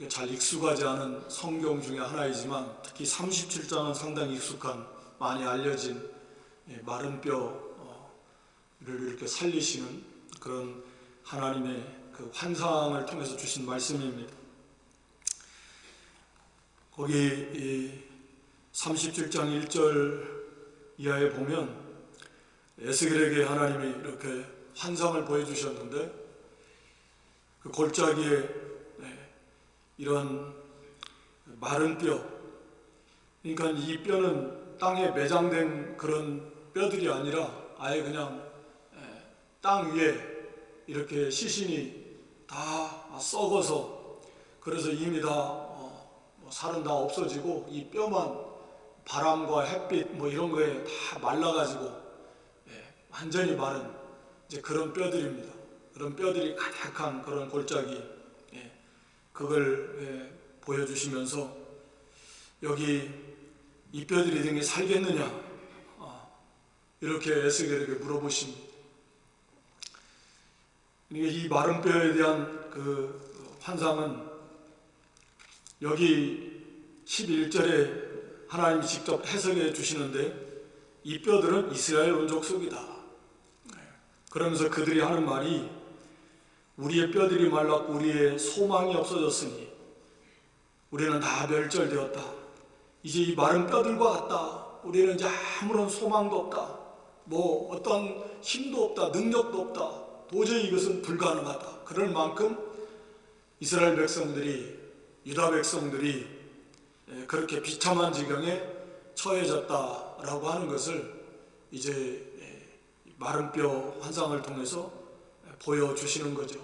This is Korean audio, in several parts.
잘 익숙하지 않은 성경 중에 하나이지만 특히 37장은 상당히 익숙한, 많이 알려진 마른 뼈를 이렇게 살리시는 그런 하나님의 그 환상을 통해서 주신 말씀입니다. 거기 37장 1절 이하에 보면 에스겔에게 하나님이 이렇게 환상을 보여주셨는데, 그 골짜기에 이런 마른 뼈, 그러니까 이 뼈는 땅에 매장된 그런 뼈들이 아니라 아예 그냥 땅 위에 이렇게 시신이 다 썩어서, 그래서 이미 다 살은 다 없어지고 이 뼈만 바람과 햇빛 이런 거에 다 말라가지고 완전히 마른 이제 그런 뼈들입니다. 그런 뼈들이 가득한 그런 골짜기, 그걸 보여주시면서 여기 이 뼈들이 등에 살겠느냐 이렇게 에스겔에게 물어보십니다. 이 마른 뼈에 대한 그 환상은 여기 11절에 하나님이 직접 해석해 주시는데, 이 뼈들은 이스라엘 온족 속이다. 그러면서 그들이 하는 말이, 우리의 뼈들이 말랐고 우리의 소망이 없어졌으니 우리는 다 멸절되었다. 이제 이 마른 뼈들과 같다. 우리는 이제 아무런 소망도 없다. 어떤 힘도 없다. 능력도 없다. 도저히 이것은 불가능하다. 그럴 만큼 이스라엘 백성들이, 유다 백성들이 그렇게 비참한 지경에 처해졌다라고 하는 것을 이제 마른 뼈 환상을 통해서 보여주시는 거죠.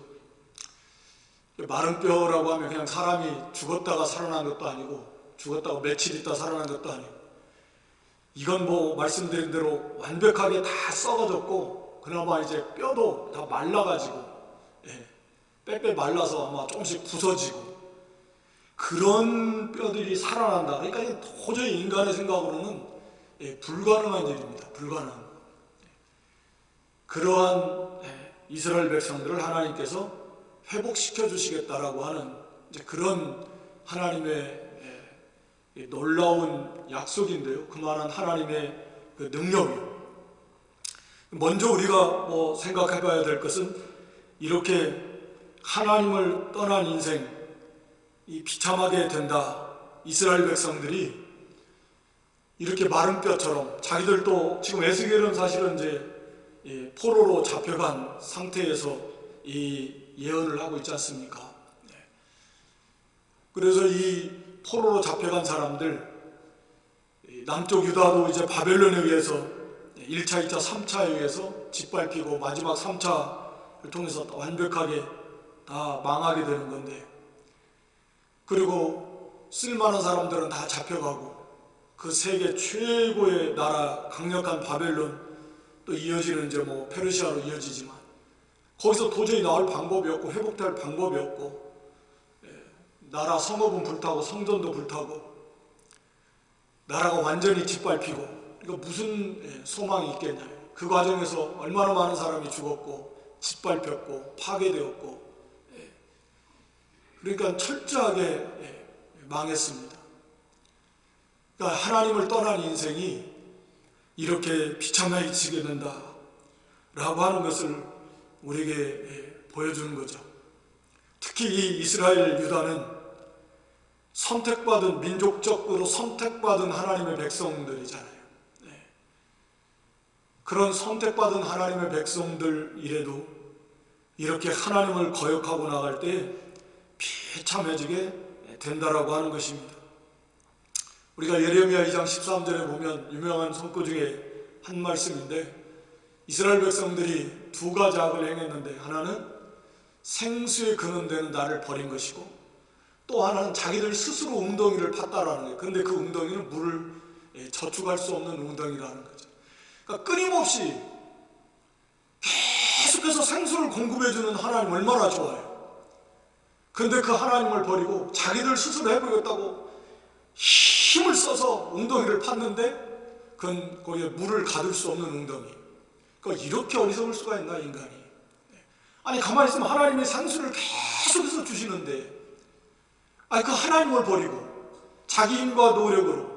마른 뼈라고 하면 그냥 사람이 죽었다가 살아난 것도 아니고, 죽었다가 며칠 있다 살아난 것도 아니고, 이건 말씀드린 대로 완벽하게 다 썩어졌고, 그나마 이제 뼈도 다 말라가지고 빼빼 말라서 아마 조금씩 부서지고, 그런 뼈들이 살아난다. 그러니까 도저히 인간의 생각으로는 불가능한 일입니다. 불가능한. 그러한 이스라엘 백성들을 하나님께서 회복시켜 주시겠다라고 하는 이제 그런 하나님의 놀라운 약속인데요. 그만한 하나님의 그 능력이요. 먼저 우리가 생각해 봐야 될 것은, 이렇게 하나님을 떠난 인생, 이 비참하게 된다. 이스라엘 백성들이 이렇게 마른 뼈처럼, 자기들도 지금 에스겔은 사실은 이제 포로로 잡혀간 상태에서 이 예언을 하고 있지 않습니까? 그래서 이 포로로 잡혀간 사람들, 남쪽 유다도 이제 바벨론에 의해서 1차, 2차, 3차에 의해서 짓밟히고 마지막 3차를 통해서 완벽하게 다 망하게 되는 건데, 그리고 쓸만한 사람들은 다 잡혀가고, 그 세계 최고의 나라 강력한 바벨론, 또 이어지는 이제 페르시아로 이어지지만, 거기서 도저히 나올 방법이 없고 회복될 방법이 없고, 나라 성읍은 불타고 성전도 불타고 나라가 완전히 짓밟히고, 이거 무슨 소망이 있겠냐. 그 과정에서 얼마나 많은 사람이 죽었고 짓밟혔고 파괴되었고, 그러니까 철저하게 망했습니다. 그러니까 하나님을 떠난 인생이 이렇게 비참하게 지게 된다 라고 하는 것을 우리에게 보여주는 거죠. 특히 이 이스라엘 유다는 선택받은, 민족적으로 선택받은 하나님의 백성들이잖아요. 그런 선택받은 하나님의 백성들이라도 이렇게 하나님을 거역하고 나갈 때 비참해지게 된다라고 하는 것입니다. 우리가 예레미야 2장 13절에 보면 유명한 선고 중에 한 말씀인데, 이스라엘 백성들이 두 가지 악을 행했는데, 하나는 생수에 근원되는 나를 버린 것이고, 또 하나는 자기들 스스로 웅덩이를 팠다라는 거예요. 그런데 그 웅덩이는 물을 저축할 수 없는 웅덩이라는 거죠. 그러니까 끊임없이 계속해서 생수를 공급해주는 하나님 얼마나 좋아요. 그런데 그 하나님을 버리고 자기들 스스로 해보겠다고 힘을 써서 웅덩이를 팠는데, 그건 거기에 물을 가둘 수 없는 웅덩이. 그러니까 이렇게 어리석을 수가 있나, 인간이. 아니, 가만히 있으면 하나님이 생수를 계속해서 주시는데 아니 그 하나님을 버리고 자기 힘과 노력으로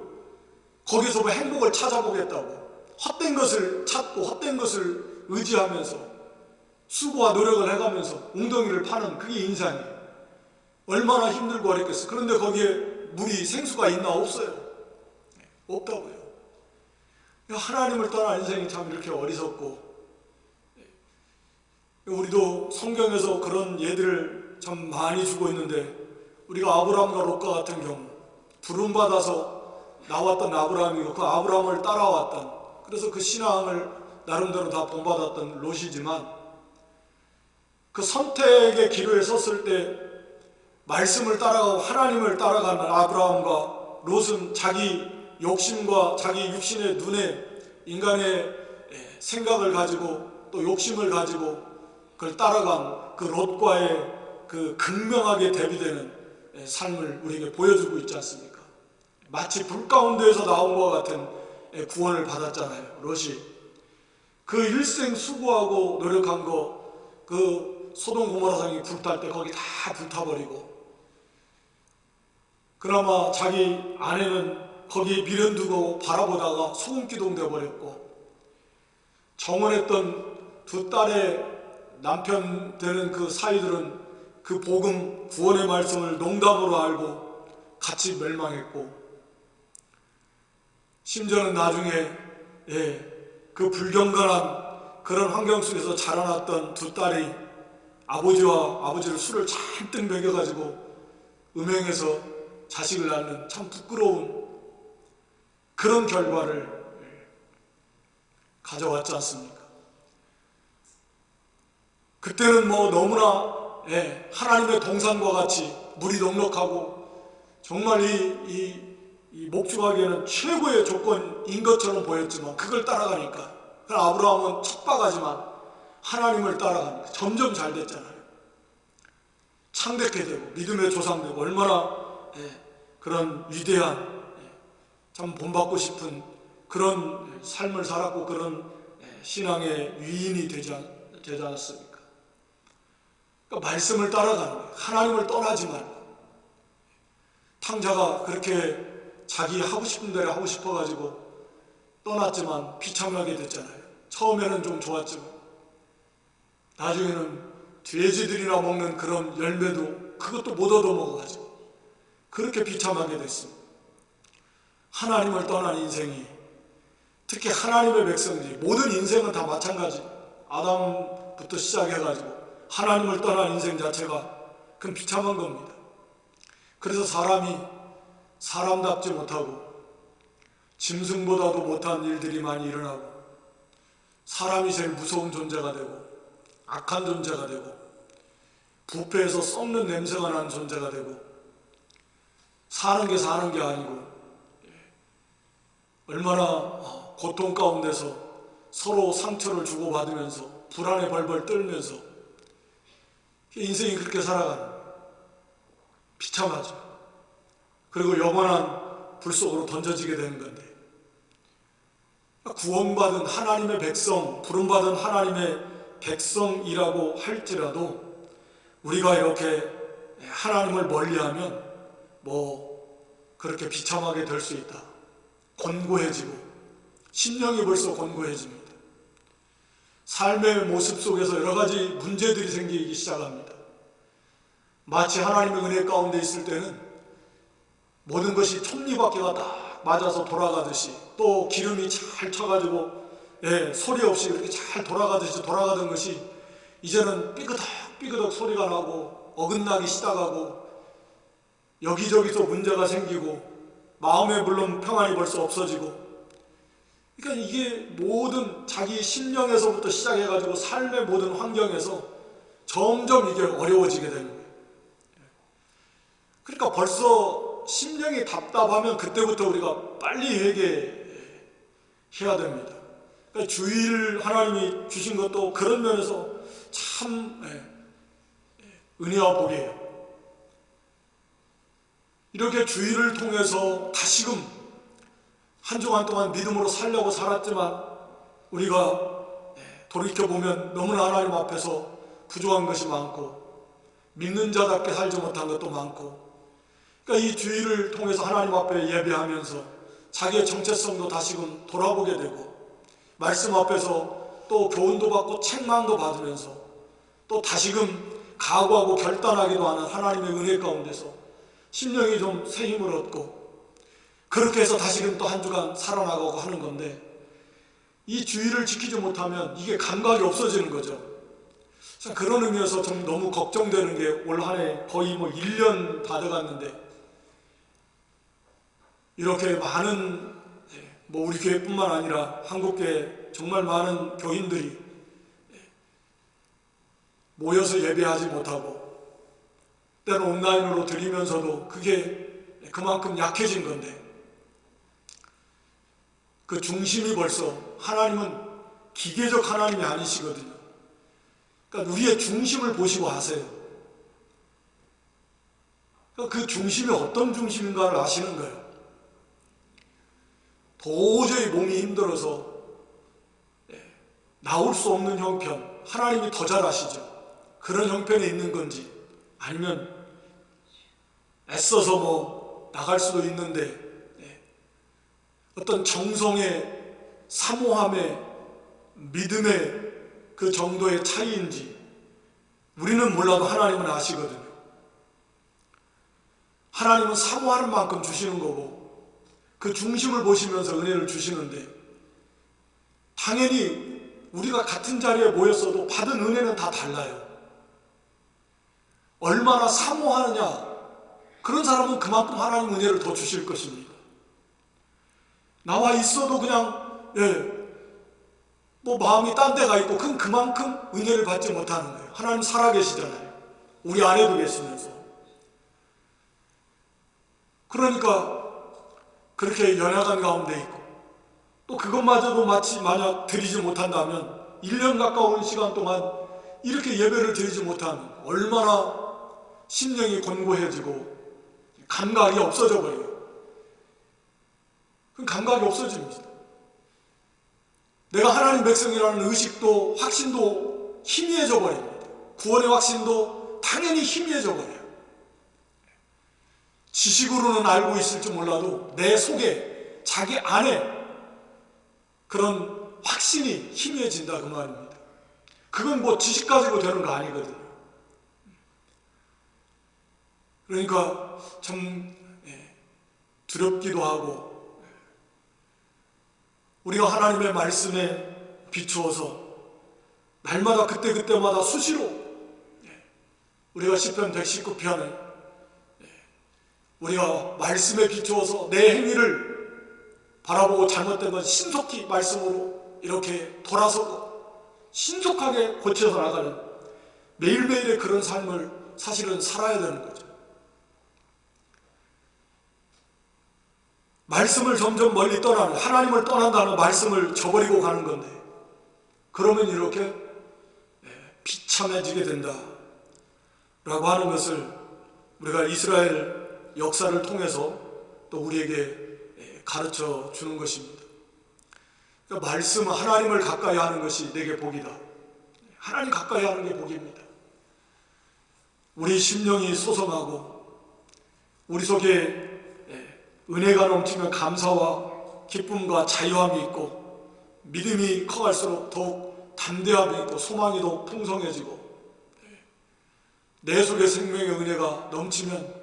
거기서 뭐 행복을 찾아보겠다고 헛된 것을 찾고 헛된 것을 의지하면서 수고와 노력을 해가면서 웅덩이를 파는 그게 인생이에요. 얼마나 힘들고 어렵겠어요. 그런데 거기에 물이 생수가 있나? 없어요. 없다고요. 하나님을 떠난 인생이 참 이렇게 어리석고, 우리도 성경에서 그런 예들을 참 많이 주고 있는데, 우리가 아브라함과 롯과 같은 경우 부름받아서 나왔던 아브라함이고 그 아브라함을 따라왔던, 그래서 그 신앙을 나름대로 다 본받았던 롯이지만, 그 선택의 기로에 섰을 때 말씀을 따라가고 하나님을 따라가는 아브라함과 롯은 자기 욕심과 자기 육신의 눈에 인간의 생각을 가지고 또 욕심을 가지고 그걸 따라간 그 롯과의 그 극명하게 대비되는 삶을 우리에게 보여주고 있지 않습니까? 마치 불 가운데에서 나온 것과 같은 구원을 받았잖아요. 롯이 그 일생 수고하고 노력한 거, 그 소돔 고모라 성이 불탈 때 거기 다 불타버리고, 그나마 자기 아내는 거기에 미련 두고 바라보다가 소금기둥 되어버렸고, 정원했던 두 딸의 남편 되는 그 사이들은 그 복음 구원의 말씀을 농담으로 알고 같이 멸망했고, 심지어는 나중에 그 불경건한 그런 환경 속에서 자라났던 두 딸이 아버지를 술을 잔뜩 먹여가지고 음행해서 자식을 낳는 참 부끄러운 그런 결과를 가져왔지 않습니까? 그때는 뭐 너무나 하나님의 동산과 같이 물이 넉넉하고 정말 이 목축하기에는 최고의 조건인 것처럼 보였지만, 그걸 따라가니까, 아브라함은 척박하지만 하나님을 따라가니까 점점 잘 됐잖아요. 창대케 되고 믿음의 조상 되고, 얼마나 그런 위대한, 참 본받고 싶은 그런 삶을 살았고 그런 신앙의 위인이 되지 않았습니까? 그러니까 말씀을 따라가는 거예요. 하나님을 떠나지 말고. 탕자가 그렇게 자기 하고 싶은 대로 하고 싶어가지고 떠났지만 비참하게 됐잖아요. 처음에는 좀 좋았지만 나중에는 돼지들이나 먹는 그런 열매도 그것도 못 얻어먹어가지고 그렇게 비참하게 됐습니다. 하나님을 떠난 인생이, 특히 하나님의 백성들이, 모든 인생은 다 마찬가지, 아담부터 시작해가지고 하나님을 떠난 인생 자체가 그건 비참한 겁니다. 그래서 사람이 사람답지 못하고 짐승보다도 못한 일들이 많이 일어나고, 사람이 제일 무서운 존재가 되고 악한 존재가 되고 부패해서 썩는 냄새가 나는 존재가 되고, 사는 게 아니고 얼마나 고통 가운데서 서로 상처를 주고받으면서 불안에 벌벌 떨면서 인생이 그렇게 살아가는, 비참하죠. 그리고 영원한 불 속으로 던져지게 되는 건데, 구원받은 하나님의 백성, 부름받은 하나님의 백성이라고 할지라도 우리가 이렇게 하나님을 멀리하면 그렇게 비참하게 될 수 있다. 곤고해지고, 심령이 벌써 곤고해집니다. 삶의 모습 속에서 여러 가지 문제들이 생기기 시작합니다. 마치 하나님의 은혜 가운데 있을 때는 모든 것이 톱니바퀴가 딱 맞아서 돌아가듯이, 또 기름이 잘 쳐가지고 소리 없이 그렇게 잘 돌아가듯이 돌아가던 것이 이제는 삐그덕 소리가 나고 어긋나기 시작하고 여기저기서 문제가 생기고 마음에 물론 평안이 벌써 없어지고, 그러니까 이게 모든 자기 심령에서부터 시작해가지고 삶의 모든 환경에서 점점 이게 어려워지게 되는 거예요. 그러니까 벌써 심령이 답답하면 그때부터 우리가 빨리 회개해야 됩니다. 그러니까 주일 하나님이 주신 것도 그런 면에서 참 은혜와 복이에요. 이렇게 주일을 통해서 다시금 한 주간 동안 믿음으로 살려고 살았지만, 우리가 돌이켜보면 너무나 하나님 앞에서 부족한 것이 많고 믿는 자답게 살지 못한 것도 많고, 그러니까 이 주일을 통해서 하나님 앞에 예배하면서 자기의 정체성도 다시금 돌아보게 되고, 말씀 앞에서 또 교훈도 받고 책망도 받으면서 또 다시금 각오하고 결단하기도 하는 하나님의 은혜 가운데서 심령이 좀 새 힘을 얻고, 그렇게 해서 다시금 또 한 주간 살아나가고 하는 건데, 이 주의를 지키지 못하면 이게 감각이 없어지는 거죠. 그런 의미에서 좀 너무 걱정되는 게, 올 한 해 거의 1년 다 돼갔는데 이렇게 많은, 우리 교회뿐만 아니라 한국교회 정말 많은 교인들이 모여서 예배하지 못하고, 때로 온라인으로 드리면서도 그게 그만큼 약해진 건데, 그 중심이 벌써, 하나님은 기계적 하나님이 아니시거든요. 그러니까 우리의 중심을 보시고 하세요. 그러니까 그 중심이 어떤 중심인가를 아시는 거예요. 도저히 몸이 힘들어서 나올 수 없는 형편, 하나님이 더 잘 아시죠. 그런 형편에 있는 건지, 아니면 애써서 나갈 수도 있는데 어떤 정성의, 사모함의, 믿음의 그 정도의 차이인지 우리는 몰라도 하나님은 아시거든요. 하나님은 사모하는 만큼 주시는 거고, 그 중심을 보시면서 은혜를 주시는데, 당연히 우리가 같은 자리에 모였어도 받은 은혜는 다 달라요. 얼마나 사모하느냐, 그런 사람은 그만큼 하나님 은혜를 더 주실 것입니다. 나와 있어도 그냥 마음이 딴 데가 있고, 그건 그만큼 은혜를 받지 못하는 거예요. 하나님 살아계시잖아요. 우리 안에도 계시면서. 그러니까 그렇게 연약한 가운데 있고, 또 그것마저도 마치 만약 드리지 못한다면 1년 가까운 시간 동안 이렇게 예배를 드리지 못하면 얼마나 심령이 곤고해지고 감각이 없어져 버려요. 그 감각이 없어집니다. 내가 하나님 백성이라는 의식도, 확신도 희미해져 버립니다. 구원의 확신도 당연히 희미해져 버려요. 지식으로는 알고 있을지 몰라도 내 속에, 자기 안에 그런 확신이 희미해진다, 그 말입니다. 그건 지식 가지고 되는 거 아니거든요. 그러니까 참 두렵기도 하고, 우리가 하나님의 말씀에 비추어서 날마다 그때그때마다 수시로 우리가 시편 119편을 우리가 말씀에 비추어서 내 행위를 바라보고 잘못된 건 신속히 말씀으로 이렇게 돌아서고 신속하게 고쳐서 나가는 매일매일의 그런 삶을 사실은 살아야 되는 거죠. 말씀을 점점 멀리 떠나는, 하나님을 떠난다는 말씀을 저버리고 가는 건데, 그러면 이렇게 비참해지게 된다 라고 하는 것을 우리가 이스라엘 역사를 통해서 또 우리에게 가르쳐 주는 것입니다. 그러니까 말씀, 하나님을 가까이 하는 것이 내게 복이다. 하나님 가까이 하는 게 복입니다. 우리 심령이 소성하고 우리 속에 은혜가 넘치면 감사와 기쁨과 자유함이 있고, 믿음이 커갈수록 더욱 담대함이 있고 소망이 더욱 풍성해지고, 내 속에 생명의 은혜가 넘치면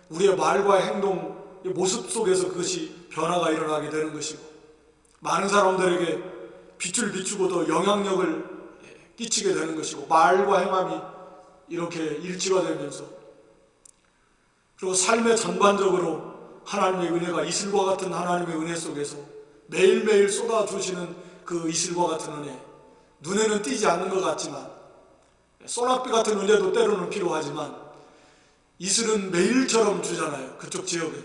우리의 말과 행동, 모습 속에서 그것이 변화가 일어나게 되는 것이고, 많은 사람들에게 빛을 비추고 더 영향력을 끼치게 되는 것이고, 말과 행함이 이렇게 일치가 되면서, 그리고 삶의 전반적으로 하나님의 은혜가, 이슬과 같은 하나님의 은혜 속에서 매일매일 쏟아주시는 그 이슬과 같은 은혜, 눈에는 띄지 않는 것 같지만, 소낙비 같은 은혜도 때로는 필요하지만 이슬은 매일처럼 주잖아요. 그쪽 지역에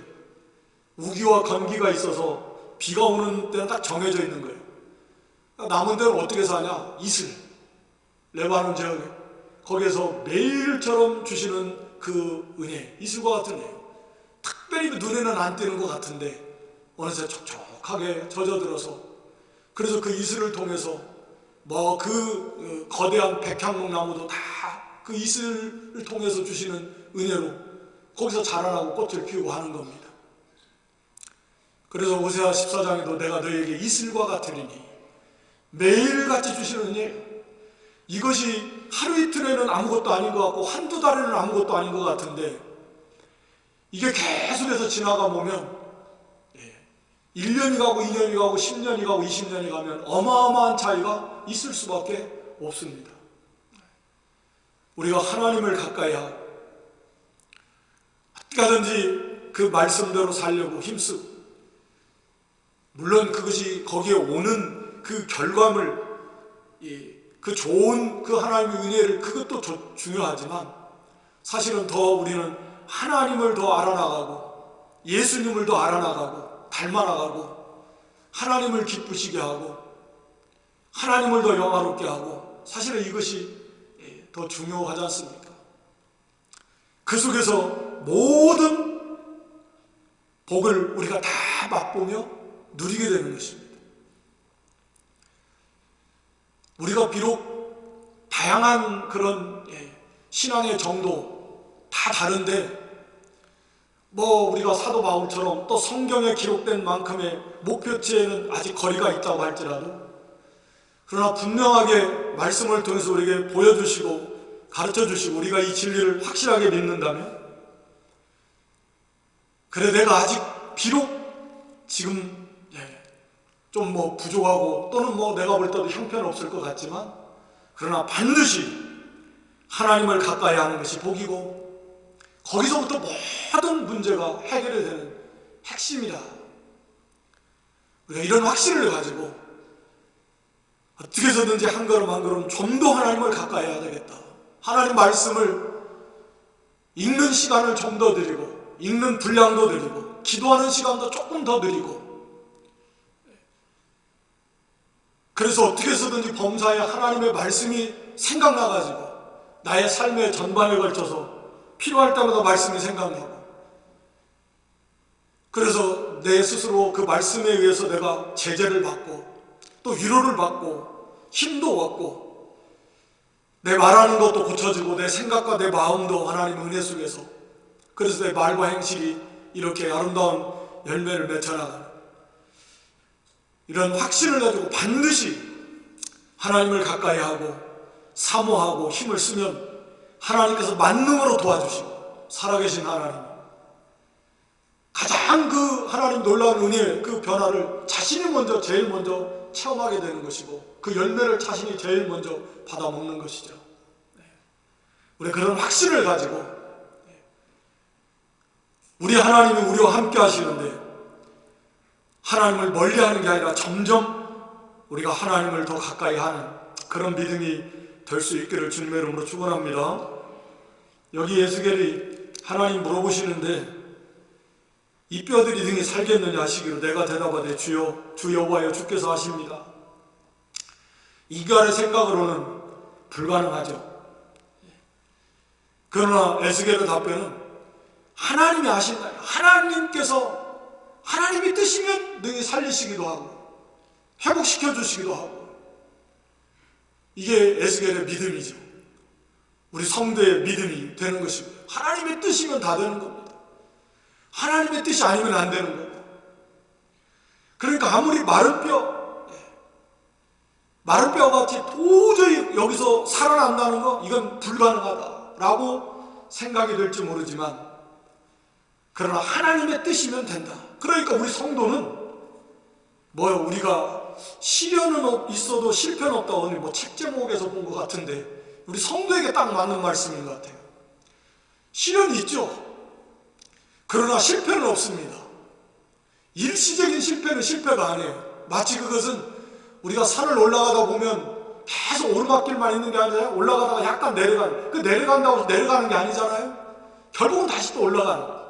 우기와 건기가 있어서 비가 오는 때는 딱 정해져 있는 거예요. 남은 데는 어떻게 사냐? 이슬, 레바논 지역에 거기에서 매일처럼 주시는 그 은혜, 이슬과 같은 은혜, 특별히 눈에는 안 띄는 것 같은데 어느새 촉촉하게 젖어들어서, 그래서 그 이슬을 통해서 그 거대한 백향목 나무도 다 그 이슬을 통해서 주시는 은혜로 거기서 자라나고 꽃을 피우고 하는 겁니다. 그래서 오세아 14장에도 내가 너희에게 이슬과 같으리니 매일같이 주시는 은혜, 이것이 하루 이틀에는 아무것도 아닌 것 같고 한두 달에는 아무것도 아닌 것 같은데 이게 계속해서 지나가 보면 1년이 가고 2년이 가고 10년이 가고 20년이 가면 어마어마한 차이가 있을 수밖에 없습니다. 우리가 하나님을 가까이 하고 어떻게든지 그 말씀대로 살려고 힘쓰고, 물론 그것이 거기에 오는 그 결과물, 그 좋은 그 하나님의 은혜를, 그것도 중요하지만 사실은 더 우리는 하나님을 더 알아나가고 예수님을 더 알아나가고 닮아나가고 하나님을 기쁘시게 하고 하나님을 더 영화롭게 하고, 사실은 이것이 더 중요하지 않습니까? 그 속에서 모든 복을 우리가 다 맛보며 누리게 되는 것입니다. 우리가 비록 다양한 그런 신앙의 정도 다 다른데, 우리가 사도 바울처럼 또 성경에 기록된 만큼의 목표치에는 아직 거리가 있다고 할지라도, 그러나 분명하게 말씀을 통해서 우리에게 보여주시고 가르쳐주시고 우리가 이 진리를 확실하게 믿는다면, 그래 내가 아직 비록 지금 좀 부족하고 또는 내가 볼 때도 형편없을 것 같지만, 그러나 반드시 하나님을 가까이 하는 것이 복이고 거기서부터 모든 문제가 해결이 되는 핵심이다. 우리가 이런 확신을 가지고 어떻게 해서든지 한 걸음 한 걸음 좀 더 하나님을 가까이 해야 되겠다. 하나님 말씀을 읽는 시간을 좀 더 드리고 읽는 분량도 드리고 기도하는 시간도 조금 더 드리고, 그래서 어떻게 해서든지 범사에 하나님의 말씀이 생각나가지고 나의 삶의 전반에 걸쳐서 필요할 때마다 말씀이 생각나고, 그래서 내 스스로 그 말씀에 의해서 내가 제재를 받고 또 위로를 받고 힘도 얻고 내 말하는 것도 고쳐지고 내 생각과 내 마음도 하나님의 은혜 속에서, 그래서 내 말과 행실이 이렇게 아름다운 열매를 맺어나가는 이런 확신을 가지고 반드시 하나님을 가까이 하고 사모하고 힘을 쓰면 하나님께서 만능으로 도와주시고, 살아계신 하나님, 가장 그 하나님 놀라운 은혜의 그 변화를 자신이 제일 먼저 체험하게 되는 것이고 그 열매를 자신이 제일 먼저 받아먹는 것이죠. 우리 그런 확신을 가지고 우리 하나님이 우리와 함께 하시는데, 하나님을 멀리하는 게 아니라 점점 우리가 하나님을 더 가까이 하는 그런 믿음이 될 수 있기를 주님의 이름으로 축원합니다. 여기 에스겔이 하나님 물어보시는데 이 뼈들이 등이 살겠느냐 하시기로 내가 대답하되 주여 주 여호와여 주께서 하십니다. 인간의 생각으로는 불가능하죠. 그러나 에스겔의 답변은 하나님이 하신다. 하나님이 뜻이면 능히 살리시기도 하고 회복시켜 주시기도 하고, 이게 에스겔의 믿음이죠. 우리 성도의 믿음이 되는 것이고, 하나님의 뜻이면 다 되는 겁니다. 하나님의 뜻이 아니면 안 되는 겁니다. 그러니까 아무리 마른 뼈같이 도저히 여기서 살아난다는 거, 이건 불가능하다라고 생각이 될지 모르지만, 그러나 하나님의 뜻이면 된다. 그러니까 우리 성도는 우리가 시련은 있어도 실패는 없다, 오늘 책 제목에서 본 것 같은데 우리 성도에게 딱 맞는 말씀인 것 같아요. 시련이 있죠. 그러나 실패는 없습니다. 일시적인 실패는 실패가 아니에요. 마치 그것은 우리가 산을 올라가다 보면 계속 오르막길만 있는 게 아니라 올라가다가 약간 내려간다고 내려가는 게 아니잖아요. 결국은 다시 또 올라가는 거예요.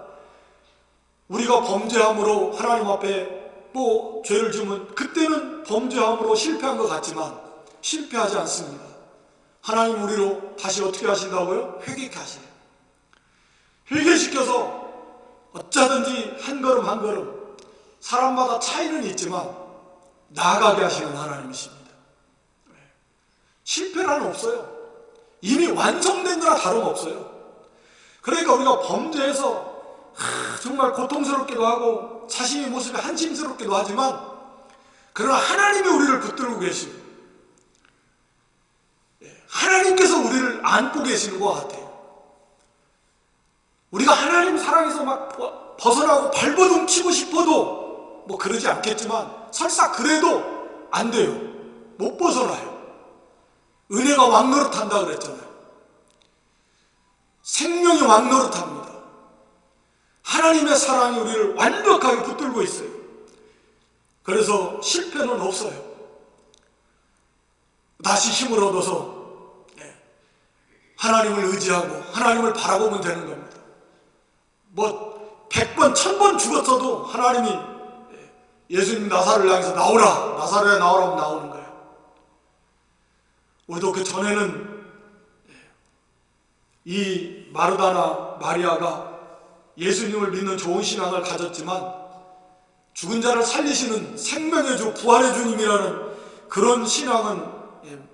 우리가 범죄함으로 하나님 앞에 또 죄를 지으면 그때는 범죄함으로 실패한 것 같지만 실패하지 않습니다. 하나님 우리로 다시 어떻게 하신다고요? 회개케 하시네요. 회개시켜서 어쩌든지 한 걸음 한 걸음, 사람마다 차이는 있지만 나아가게 하시는 하나님이십니다. 실패란 없어요. 이미 완성된 거나 다름없어요. 그러니까 우리가 범죄해서 정말 고통스럽기도 하고 자신의 모습이 한심스럽기도 하지만, 그러나 하나님이 우리를 붙들고 계시고 하나님께서 우리를 안고 계시는 것 같아요. 우리가 하나님 사랑에서 막 벗어나고 발버둥 치고 싶어도 뭐 그러지 않겠지만, 설사 그래도 안 돼요. 못 벗어나요. 은혜가 왕노릇한다 그랬잖아요. 생명이 왕노릇합니다. 하나님의 사랑이 우리를 완벽하게 붙들고 있어요. 그래서 실패는 없어요. 다시 힘을 얻어서 하나님을 의지하고 하나님을 바라보면 되는 겁니다. 뭐 100번 1000번 죽었어도 하나님이 예수님 나사로를 향해서 나오라, 나사로야 나오라 하면 나오는 거예요. 우리도 그 전에는 이 마르다나 마리아가 예수님을 믿는 좋은 신앙을 가졌지만, 죽은 자를 살리시는 생명의 주, 부활의 주님이라는 그런 신앙은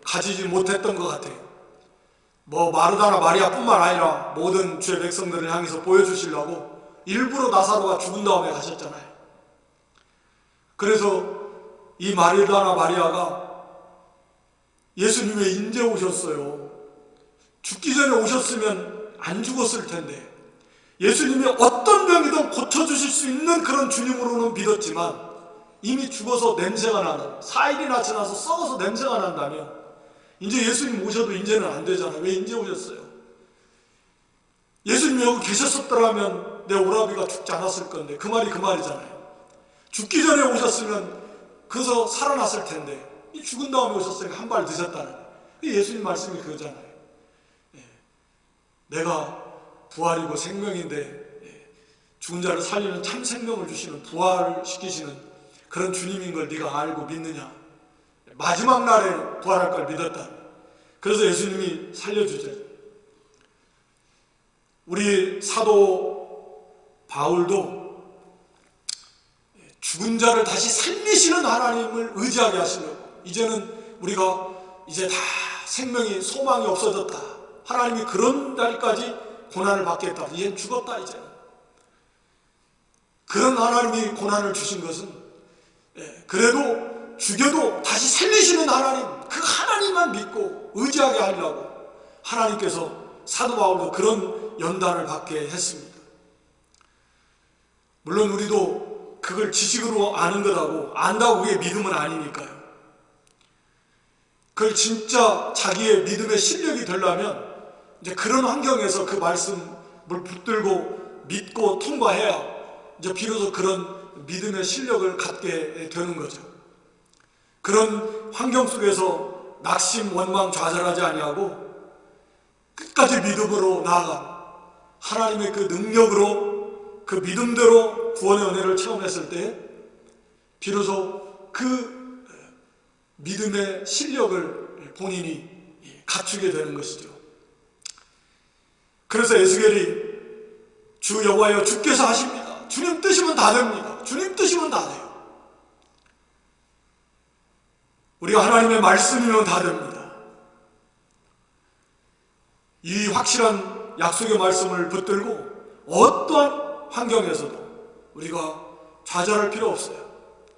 가지지 못했던 것 같아요. 뭐 마르다나 마리아뿐만 아니라 모든 주의 백성들을 향해서 보여주시려고 일부러 나사로가 죽은 다음에 가셨잖아요. 그래서 이 마르다나 마리아가 예수님 왜 이제 오셨어요? 죽기 전에 오셨으면 안 죽었을 텐데, 예수님이 어떤 병이든 고쳐주실 수 있는 그런 주님으로는 믿었지만, 이미 죽어서 냄새가 나는, 4일이나 지나서 썩어서 냄새가 난다면 이제 예수님 오셔도 이제는 안 되잖아요. 왜 이제 오셨어요? 예수님이 여기 계셨었더라면 내 오라비가 죽지 않았을 건데, 그 말이 그 말이잖아요. 죽기 전에 오셨으면 그래서 살아났을 텐데, 이 죽은 다음에 오셨으니까 한 발 늦었다는 거예요. 예수님 말씀이 그거잖아요. 내가 부활이고 생명인데 죽은 자를 살리는 참 생명을 주시는, 부활시키시는 그런 주님인 걸 네가 알고 믿느냐? 마지막 날에 부활할 걸 믿었다. 그래서 예수님이 살려주죠. 우리 사도 바울도 죽은 자를 다시 살리시는 하나님을 의지하게 하시려고, 이제는 우리가 이제 다 생명이, 소망이 없어졌다, 하나님이 그런 날까지 고난을 받겠다, 이젠 죽었다, 이제는. 그런 하나님이 고난을 주신 것은 그래도 죽여도 다시 살리시는 하나님, 그 하나님만 믿고 의지하게 하려고 하나님께서 사도 바울도 그런 연단을 받게 했습니다. 물론 우리도 그걸 지식으로 아는 것하고 안다고 그게 믿음은 아니니까요. 그걸 진짜 자기의 믿음의 실력이 되려면 이제 그런 환경에서 그 말씀을 붙들고 믿고 통과해야 이제 비로소 그런 믿음의 실력을 갖게 되는 거죠. 그런 환경 속에서 낙심, 원망, 좌절하지 아니하고 끝까지 믿음으로 나아간 하나님의 그 능력으로, 그 믿음대로 구원의 은혜를 체험했을 때 비로소 그 믿음의 실력을 본인이 갖추게 되는 것이죠. 그래서 에스겔이 주 여호와여 주께서 하십니다. 주님 뜻이면 다 됩니다. 주님 뜻이면 다 돼요. 우리가 하나님의 말씀이면 다 됩니다. 이 확실한 약속의 말씀을 붙들고 어떠한 환경에서도 우리가 좌절할 필요 없어요.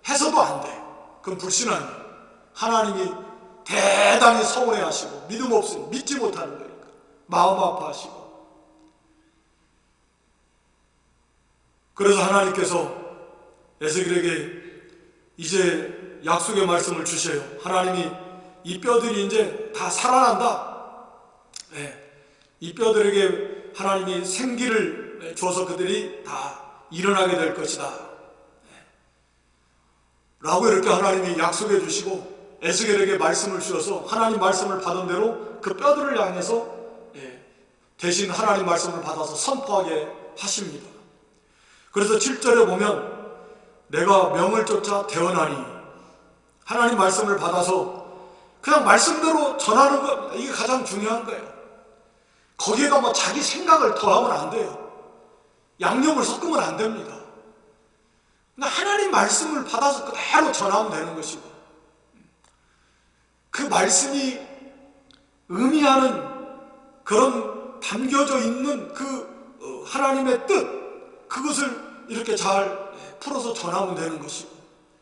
해서도 안 돼. 그건 불신앙이에요. 하나님이 대단히 서운해하시고 믿음 없으니 믿지 못하는 거니까 마음 아파하시고, 그래서 하나님께서 에스겔에게 이제 약속의 말씀을 주셔요. 하나님이 이 뼈들이 이제 다 살아난다. 이 뼈들에게 하나님이 생기를 줘서 그들이 다 일어나게 될 것이다 라고 이렇게 하나님이 약속해 주시고, 에스겔에게 말씀을 주셔서 하나님 말씀을 받은 대로 그 뼈들을 향해서 대신 하나님 말씀을 받아서 선포하게 하십니다. 그래서 7절에 보면 내가 명을 쫓아 대언하니, 하나님 말씀을 받아서 그냥 말씀대로 전하는 것, 이게 가장 중요한 거예요. 거기에다 뭐 자기 생각을 더하면 안 돼요. 양념을 섞으면 안 됩니다. 하나님 말씀을 받아서 그대로 전하면 되는 것이고, 그 말씀이 의미하는 그런 담겨져 있는 그 그 하나님의 뜻, 그것을 이렇게 잘 풀어서 전하면 되는 것이고,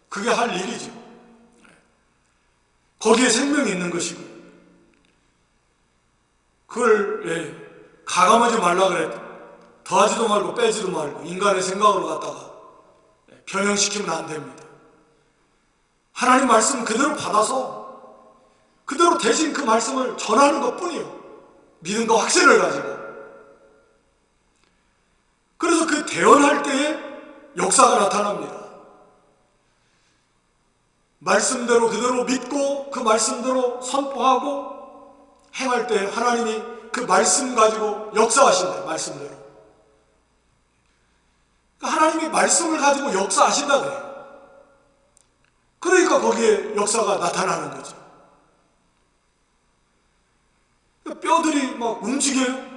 그게 할 일이죠. 거기에 생명이 있는 것이고, 그걸 가감하지 말라 그랬다. 더하지도 말고 빼지도 말고 인간의 생각으로 갖다가 변형시키면 안 됩니다. 하나님 말씀 그대로 받아서 그대로 대신 그 말씀을 전하는 것뿐이요, 믿음과 확신을 가지고. 그래서 그 대언할 때에 역사가 나타납니다. 말씀대로 그대로 믿고 그 말씀대로 선포하고 행할 때 하나님이 그 말씀 가지고 역사하신다. 말씀대로. 하나님이 말씀을 가지고 역사하신다 그래요. 그러니까 거기에 역사가 나타나는 거죠. 뼈들이 막 움직여요.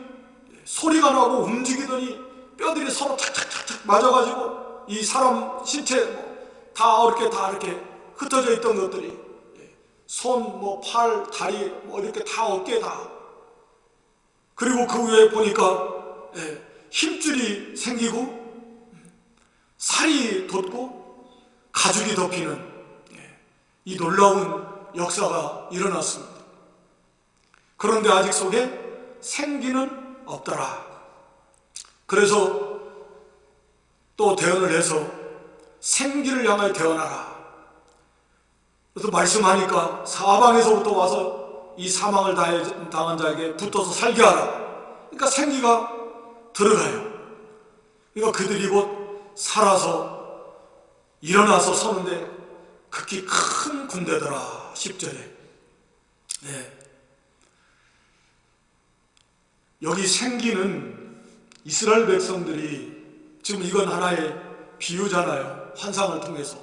소리가 나고 움직이더니 뼈들이 서로 착착착착 맞아가지고 이 사람 신체 다 이렇게 흩어져 있던 것들이 손, 팔, 다리 이렇게 다 어깨 다. 그리고 그 위에 보니까 힘줄이 생기고 살이 돋고 가죽이 덮이는 이 놀라운 역사가 일어났습니다. 그런데 아직 속에 생기는 없더라. 그래서 또 대언을 해서 생기를 향하여 대언하라. 그래서 말씀하니까 사방에서부터 와서 이 사망을 당한 자에게 붙어서 살게 하라. 그러니까 생기가 들어가요. 그러니까 그들이 곧 살아서 일어나서 서는데 극히 큰 군대더라. 10절에. 여기 생기는 이스라엘 백성들이, 지금 이건 하나의 비유잖아요. 환상을 통해서.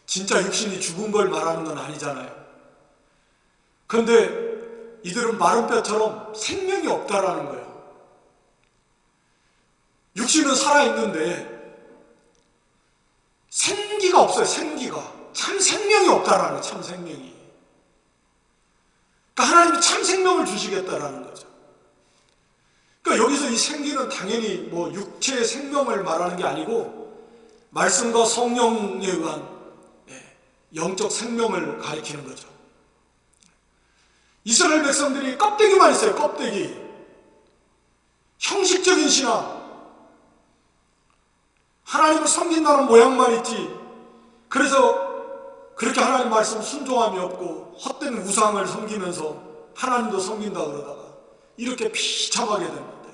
진짜 육신이 죽은 걸 말하는 건 아니잖아요. 그런데 이들은 마른 뼈처럼 생명이 없다라는 거예요. 육신은 살아있는데 생기가 없어요. 생기가. 참 생명이 없다라는 거예요. 참 생명이. 그러니까 하나님이 참 생명을 주시겠다라는 거죠. 그러니까 여기서 이 생기는 당연히 육체의 생명을 말하는 게 아니고 말씀과 성령에 의한 영적 생명을 가리키는 거죠. 이스라엘 백성들이 껍데기만 있어요. 껍데기. 형식적인 신앙. 하나님을 섬긴다는 모양만 있지. 그래서 그렇게 하나님 말씀 순종함이 없고 헛된 우상을 섬기면서 하나님도 섬긴다 그러다가 이렇게 비참하게 됐는데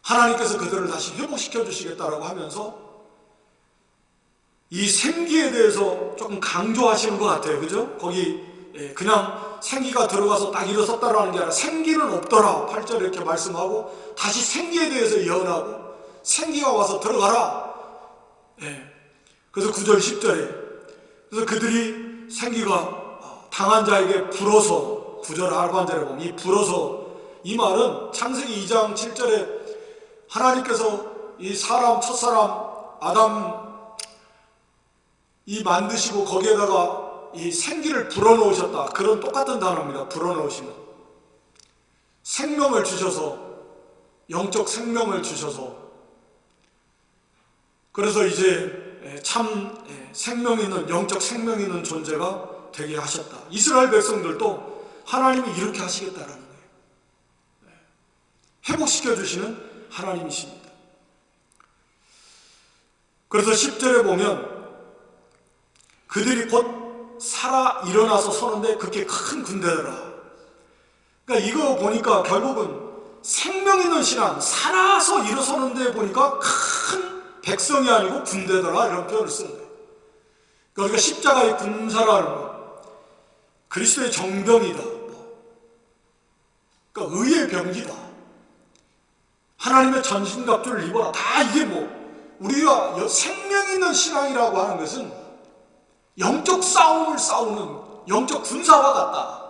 하나님께서 그들을 다시 회복시켜 주시겠다라고 하면서 이 생기에 대해서 조금 강조하시는 것 같아요. 그죠? 거기 그냥 생기가 들어가서 딱 일어섰다라는 게 아니라 생기는 없더라. 8절에 이렇게 말씀하고 다시 생기에 대해서 예언하고 생기가 와서 들어가라. 그래서 9절 10절에 그래서 그들이 생기가 당한 자에게 불어서 9절 하반절에 보면 이 불어서, 이 말은 창세기 2장 7절에 하나님께서 이 첫사람 아담 이 만드시고 거기에다가 이 생기를 불어넣으셨다. 그런 똑같은 단어입니다. 불어넣으시면. 생명을 주셔서, 영적 생명을 주셔서, 그래서 이제 참 생명 있는, 영적 생명 있는 존재가 되게 하셨다. 이스라엘 백성들도 하나님이 이렇게 하시겠다라는 거예요. 회복시켜 주시는 하나님이십니다. 그래서 10절에 보면 그들이 곧 살아 일어나서 서는데 그렇게 큰 군대더라. 그러니까 이거 보니까 결국은 생명 있는 신앙, 살아서 일어서는데 보니까 큰 백성이 아니고 군대더라, 이런 표현을 쓰는 거예요. 그러니까 우리가 십자가의 군사라는 거, 그리스도의 정병이다, 그러니까 의의 병기다, 하나님의 전신갑주를 입어라, 다 이게 우리가 생명 있는 신앙이라고 하는 것은 영적 싸움을 싸우는 영적 군사와 같다.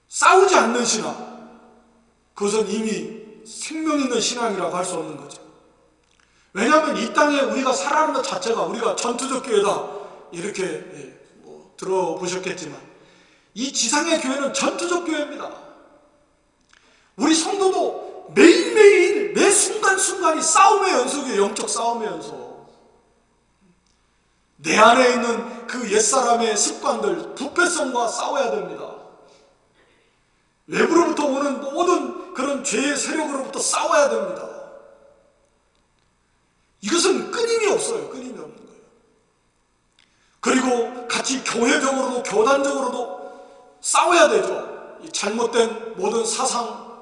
싸우지 않는 신앙, 그것은 이미 생명 있는 신앙이라고 할 수 없는 거죠. 왜냐하면 이 땅에 우리가 살아가는 것 자체가, 우리가 전투적 교회다 이렇게 들어보셨겠지만 이 지상의 교회는 전투적 교회입니다. 우리 성도도 매일매일 매 순간순간이 싸움의 연속이에요. 영적 싸움의 연속. 내 안에 있는 그 옛사람의 습관들, 부패성과 싸워야 됩니다. 외부로부터 오는 모든 그런 죄의 세력으로부터 싸워야 됩니다. 이것은 끊임이 없어요. 끊임이 없는 거예요. 그리고 같이 교회적으로도 교단적으로도 싸워야 되죠. 이 잘못된 모든 사상,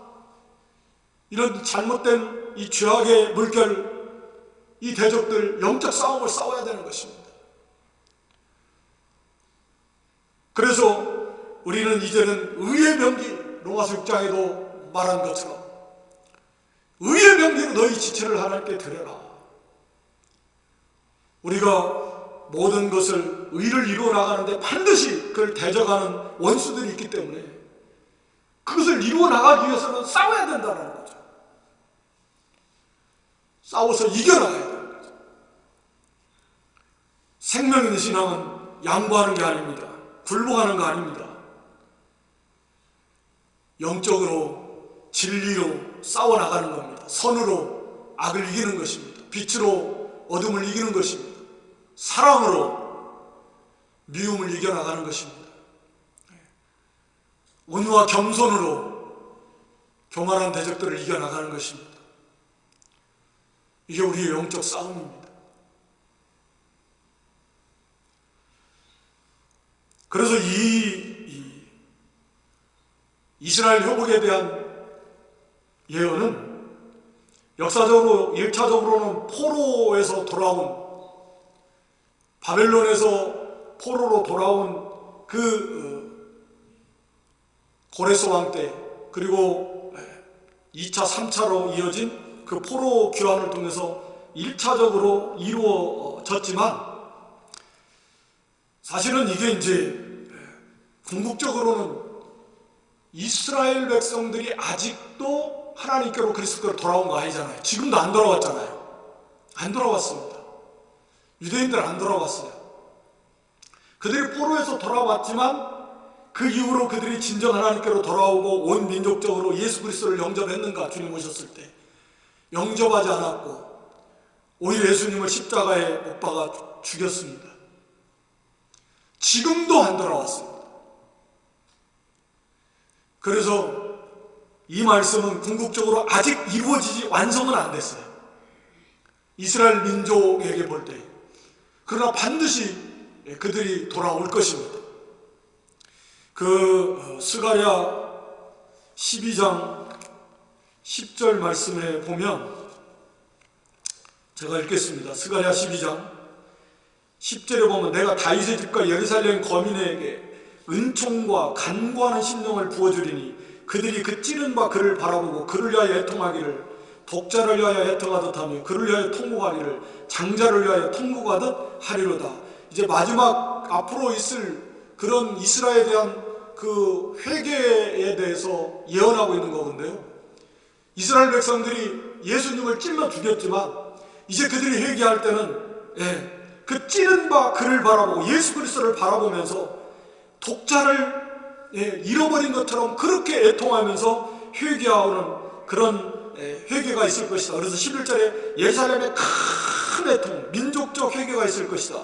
이런 잘못된 이 죄악의 물결, 이 대적들, 영적 싸움을 싸워야 되는 것입니다. 그래서 우리는 이제는 의의 명기, 로마서 6장에도 말한 것처럼 의의 명기로 너희 지체를 하나님께 드려라. 우리가 모든 것을 의를 이루어 나가는데 반드시 그걸 대적하는 원수들이 있기 때문에 그것을 이루어 나가기 위해서는 싸워야 된다는 거죠. 싸워서 이겨나가야 되는 거죠. 생명 있는 신앙은 양보하는 게 아닙니다. 굴복하는 거 아닙니다. 영적으로 진리로 싸워나가는 겁니다. 선으로 악을 이기는 것입니다. 빛으로 어둠을 이기는 것입니다. 사랑으로 미움을 이겨나가는 것입니다. 온유와 겸손으로 교만한 대적들을 이겨나가는 것입니다. 이게 우리의 영적 싸움입니다. 그래서 이스라엘 회복에 대한 예언은 역사적으로 1차적으로는 포로에서 돌아온, 바벨론에서 포로로 돌아온 그 고레스 왕 때, 그리고 2차, 3차로 이어진 그 포로 귀환을 통해서 1차적으로 이루어졌지만, 사실은 이게 이제 궁극적으로는 이스라엘 백성들이 아직도 하나님께로 그리스도로 돌아온 거 아니잖아요. 지금도 안 돌아왔잖아요. 안 돌아왔습니다. 유대인들 안 돌아왔어요. 그들이 포로에서 돌아왔지만 그 이후로 그들이 진정 하나님께로 돌아오고 온 민족적으로 예수 그리스도를 영접했는가? 주님 오셨을 때 영접하지 않았고 오히려 예수님을 십자가에 못 박아 죽였습니다. 지금도 안 돌아왔습니다. 그래서 이 말씀은 궁극적으로 아직 이루어지지 완성은 안 됐어요. 이스라엘 민족에게 볼 때. 그러나 반드시 그들이 돌아올 것입니다. 그 스가랴 12장 10절 말씀에 보면 제가 읽겠습니다. 스가랴 12장 10절에 보면 내가 다윗의 집과 예루살렘 거민에게 은총과 간구하는 심령을 부어주리니 그들이 그 찌른 바 그를 바라보고 그를 위하여 애통하기를 독자를 위하여 애통하듯 하며 그를 위하여 통곡하기를 장자를 위하여 통곡하듯 하리로다. 이제 마지막 앞으로 있을 그런 이스라엘에 대한 그 회개에 대해서 예언하고 있는 거건데요. 이스라엘 백성들이 예수님을 찔러 죽였지만 이제 그들이 회개할 때는 그 찌른 바 그를 바라보고 예수 그리스도를 바라보면서 독자를 잃어버린 것처럼 그렇게 애통하면서 회개하는 그런 회개가 있을 것이다. 그래서 11절에 예루살렘에 큰 애통, 민족적 회개가 있을 것이다.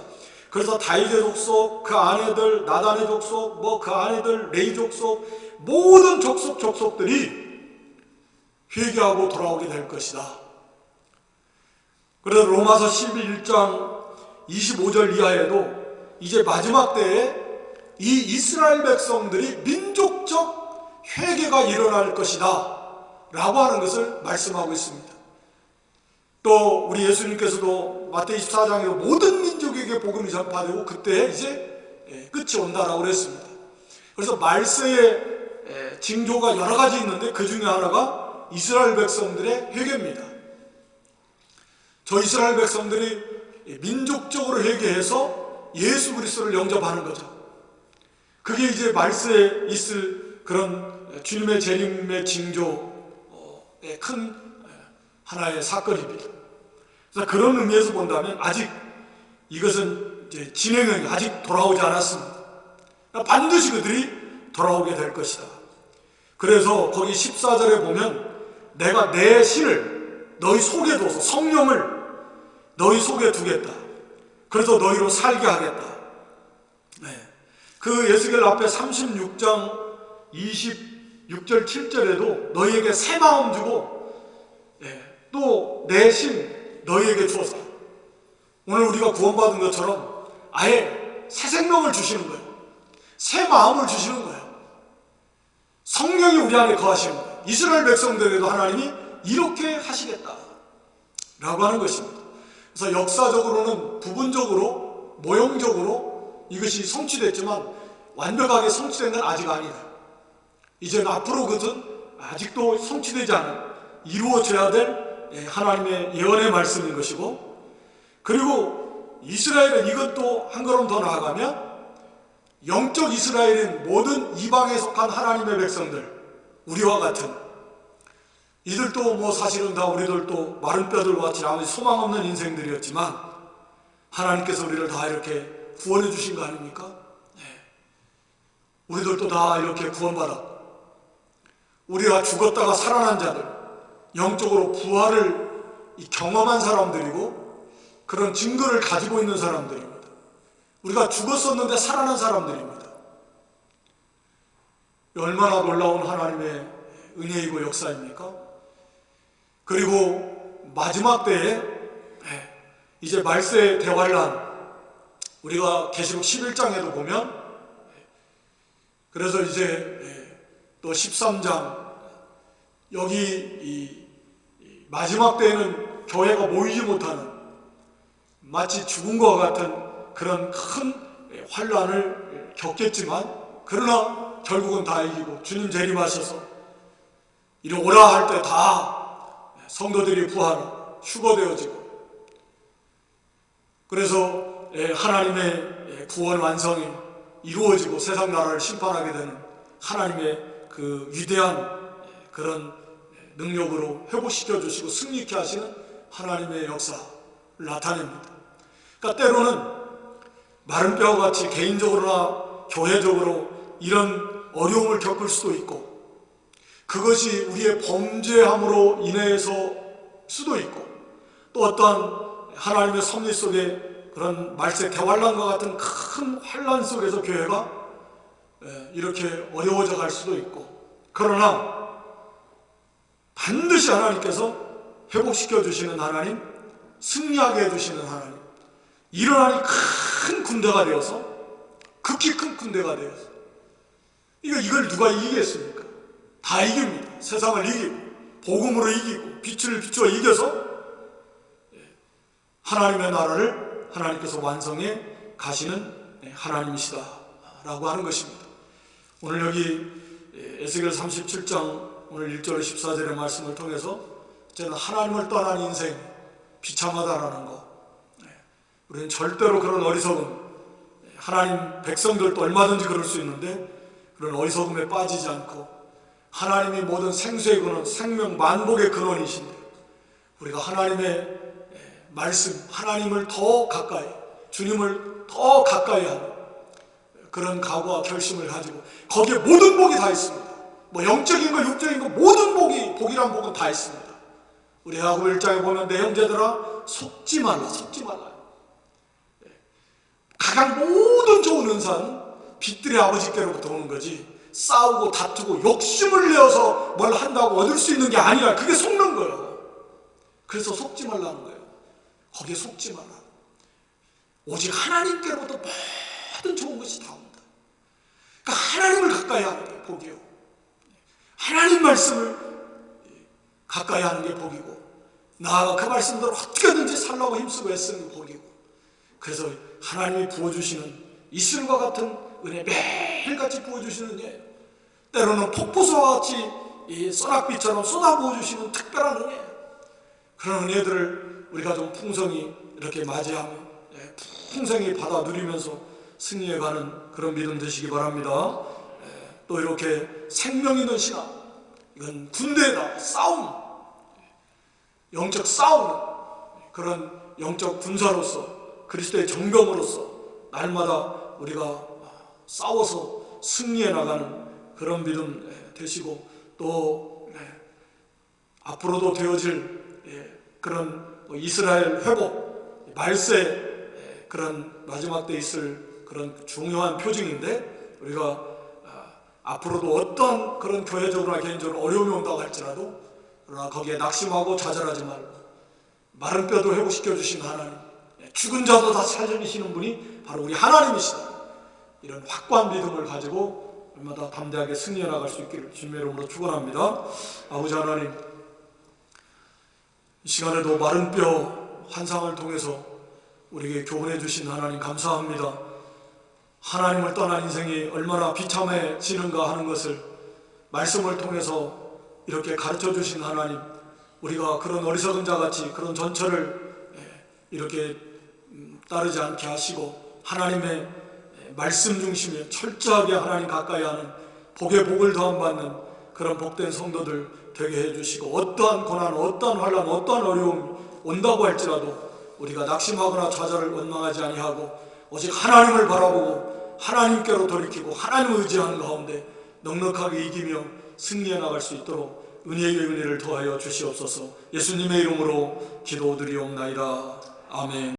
그래서 다윗의 족속, 그 아내들, 나단의 족속, 그 아내들, 레위 족속, 모든 족속들이 회개하고 돌아오게 될 것이다. 그래서 로마서 11장 25절 이하에도 이제 마지막 때에 이 이스라엘 백성들이 민족적 회개가 일어날 것이다 라고 하는 것을 말씀하고 있습니다. 또 우리 예수님께서도 마태복음 24장에서 모든 민족에게 복음이 전파되고 그때 이제 끝이 온다라고 그랬습니다. 그래서 말세의 징조가 여러 가지 있는데 그 중에 하나가 이스라엘 백성들의 회개입니다. 저 이스라엘 백성들이 민족적으로 회개해서 예수 그리스도를 영접하는 거죠. 그게 이제 말세에 있을 그런 주님의 재림의 징조의 큰 하나의 사건입니다. 그래서 그런 의미에서 본다면 아직 이것은 이제 진행형이 아직 돌아오지 않았습니다. 반드시 그들이 돌아오게 될 것이다. 그래서 거기 14절에 보면 내가 내 신을 너희 속에 둬서 성령을 너희 속에 두겠다. 그래서 너희로 살게 하겠다. 그 예수겔 앞에 36장 26절 7절에도 너희에게 새 마음 주고 또 내 신 너희에게 주어서 오늘 우리가 구원받은 것처럼 아예 새 생명을 주시는 거예요. 새 마음을 주시는 거예요. 성령이 우리 안에 거하시는 거예요. 이스라엘 백성들에게도 하나님이 이렇게 하시겠다 라고 하는 것입니다. 그래서 역사적으로는 부분적으로 모형적으로 이것이 성취됐지만 완벽하게 성취된 건 아직 아니다. 이제는 앞으로 그것은 아직도 성취되지 않은 이루어져야 될 하나님의 예언의 말씀인 것이고, 그리고 이스라엘은 이것도 한 걸음 더 나아가면 영적 이스라엘인 모든 이방에 속한 하나님의 백성들, 우리와 같은 이들도 뭐 사실은 다 우리들도 마른 뼈들과 같이 아무리 소망 없는 인생들이었지만 하나님께서 우리를 다 이렇게 구원해 주신 거 아닙니까? 우리들도 다 이렇게 구원받았고, 우리가 죽었다가 살아난 자들, 영적으로 부활을 경험한 사람들이고 그런 증거를 가지고 있는 사람들입니다. 우리가 죽었었는데 살아난 사람들입니다. 얼마나 놀라운 하나님의 은혜이고 역사입니까? 그리고 마지막 때에 이제 말세 대환란, 우리가 계시록 11장에도 보면, 그래서 이제 또 13장, 여기 이 마지막 때에는 교회가 모이지 못하는 마치 죽은 것과 같은 그런 큰 환란을 겪겠지만, 그러나 결국은 다 이기고 주님 재림하셔서 이리 오라 할 때 다 성도들이 부활 휴거되어지고, 그래서 하나님의 구원 완성이 이루어지고 세상 나라를 심판하게 되는 하나님의 그 위대한 그런 능력으로 회복시켜 주시고 승리케 하시는 하나님의 역사를 나타냅니다. 그러니까 때로는 마른 뼈와 같이 개인적으로나 교회적으로 이런 어려움을 겪을 수도 있고, 그것이 우리의 범죄함으로 인해서 수도 있고, 또 어떠한 하나님의 섭리 속에 그런 말세 대환란과 같은 큰 환란 속에서 교회가 이렇게 어려워져 갈 수도 있고, 그러나 반드시 하나님께서 회복시켜 주시는 하나님, 승리하게 해주시는 하나님, 일어나니 큰 군대가 되어서, 극히 큰 군대가 되어서, 이걸 누가 이기겠습니까? 다 이깁니다. 세상을 이기고 복음으로 이기고 빛을 비추어 이겨서 하나님의 나라를 하나님께서 완성해 가시는 하나님이시다 라고 하는 것입니다. 오늘 여기 에스겔 37장 오늘 1절 14절의 말씀을 통해서 저는 하나님을 떠난 인생 비참하다라는 거, 우리는 절대로 그런 어리석음, 하나님 백성들도 얼마든지 그럴 수 있는데 그런 어리석음에 빠지지 않고, 하나님이 모든 생수의 근원, 생명 만복의 근원이신데 우리가 하나님의 말씀, 하나님을 더 가까이, 주님을 더 가까이 하는 그런 각오와 결심을 가지고, 거기에 모든 복이 다 있습니다. 뭐 영적인 거 육적인 거 모든 복이란 복은 다 있습니다. 우리 야고보 1장에 보면 내 형제들아 속지 말라, 속지 말라. 가장 모든 좋은 은사는 빛들의 아버지께로부터 오는 거지, 싸우고 다투고 욕심을 내어서 뭘 한다고 얻을 수 있는 게 아니라 그게 속는 거예요. 그래서 속지 말라는 거예요. 거기에 속지 말라. 오직 하나님께로부터 모든 좋은 것이 다 옵니다. 그러니까 하나님을 가까이 하는 게 복이요, 하나님 말씀을 가까이 하는 게 복이고, 나아가 그 말씀대로 어떻게든지 살라고 힘쓰고 애쓰는 게 복이고, 그래서 하나님이 부어주시는 이슬과 같은 은혜, 매일같이 부어주시는 은혜, 때로는 폭포수와 같이 이 소낙비처럼 쏟아부어주시는 특별한 은혜, 그런 은혜들을 우리가 좀 풍성히 이렇게 맞이하며 풍성히 받아 누리면서 승리해가는 그런 믿음 되시기 바랍니다. 또 이렇게 생명 있는 신앙, 이건 군대다, 싸움, 영적 싸움, 그런 영적 군사로서 그리스도의 정병으로서 날마다 우리가 싸워서 승리해 나가는 그런 믿음 되시고 또 앞으로도 되어질 그런 이스라엘 회복 말세 그런 마지막 때 있을 그런 중요한 표징인데, 우리가 앞으로도 어떤 그런 교회적으로나 개인적으로 어려움이 온다고 할지라도 그러나 거기에 낙심하고 좌절하지 말고 마른 뼈도 회복시켜 주신 하나님, 죽은 자도 다시 살리시는 분이 바로 우리 하나님이시다. 이런 확고한 믿음을 가지고 얼마나 담대하게 승리해 나갈 수 있기를 주님의 이름으로 축원합니다. 아버지 하나님, 이 시간에도 마른 뼈 환상을 통해서 우리에게 교훈해 주신 하나님 감사합니다. 하나님을 떠난 인생이 얼마나 비참해지는가 하는 것을 말씀을 통해서 이렇게 가르쳐 주신 하나님, 우리가 그런 어리석은 자같이 그런 전철을 이렇게 따르지 않게 하시고 하나님의 말씀 중심에 철저하게 하나님 가까이 하는 복의 복을 더함 받는 그런 복된 성도들 되게 해주시고, 어떠한 고난, 어떠한 환난, 어떠한 어려움이 온다고 할지라도 우리가 낙심하거나 좌절을 원망하지 아니하고 오직 하나님을 바라보고 하나님께로 돌이키고 하나님을 의지하는 가운데 넉넉하게 이기며 승리해 나갈 수 있도록 은혜의 은혜를 더하여 주시옵소서. 예수님의 이름으로 기도드리옵나이다. 아멘.